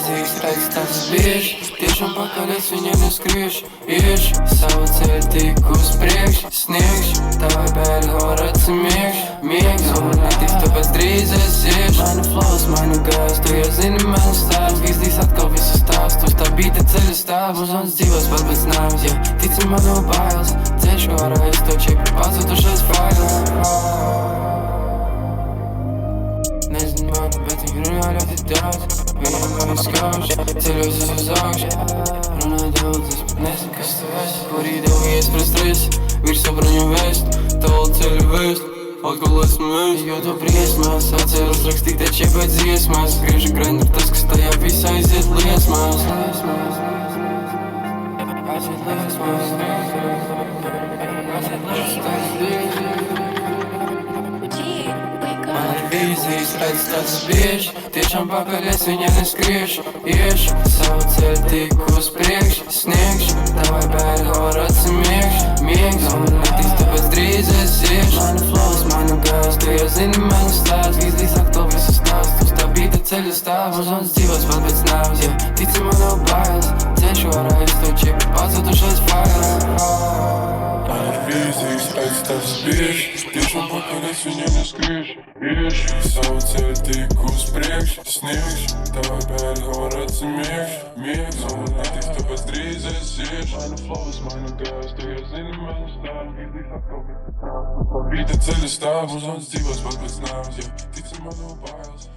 vīzijas redz tās bieži, tiešām pakaļ es viņiem neskriešu. Iešu savu ceļu tik uz priekšu, sniegšu tavai bēļu horaci miegs, un netīs tāpēc drīz es iešu. Mainu flows, mainu gājas, tu jau zini manu stāstu, vīzdīs atkal visu stāstu, uz tā bīta ceļa stāvs. Mūsons dzīvos pat pēc nāves, ja tici manu bailes, ceļš ārā es to čipu pazudušais failes. Nezinu mani, bet viņi runā ļoti daudz, viņiem mani skauž, ceļos uz augšu. Runā daudz, es pat nezinu, kas tu esi, kur idevies par stresi, virs sabruņu vēst, tālu ceļu vēst. Atkal esmu es, jo to briesmās, atceros rakstīt te čepēt dziesmās, griežu grandu tas, kas tajā visā aiziet liesmās. Man ir vīzijas, redz tāds bieži, tiešām pakaļ es viņiem neskriešu. Iešu savu ceļu tik uz priekšu, sniegšu tavai bēļu horaci miegs, un netīs tāpēc drīz es iešu. Manu flows, manu gājas, tu jau zini manu stāstu, vīzdīs atkal visu stāstu, uz tā bīta ceļa stāvs. Mūsons dzīvos pat pēc nāves, ja tici man nav bailes, ceļš ārā es to čipu pazudušais failes. Man ir vīzijas, redz tās bieži, tiešām pakaļ es viņiem neskriešu. Iešu savu ceļu tik uz priekšu, sniegšu tavai bēļu horaci miegs, un netīs tāpēc drīz es iešu. Mainu flows, mainu gājas, tu jau zini manu stāstu, vīzdīs atkal visu stāstu, uz tā bīta ceļa stāvs. Mūsons dzīvos pat pēc nāves, ja tici man nav bailes.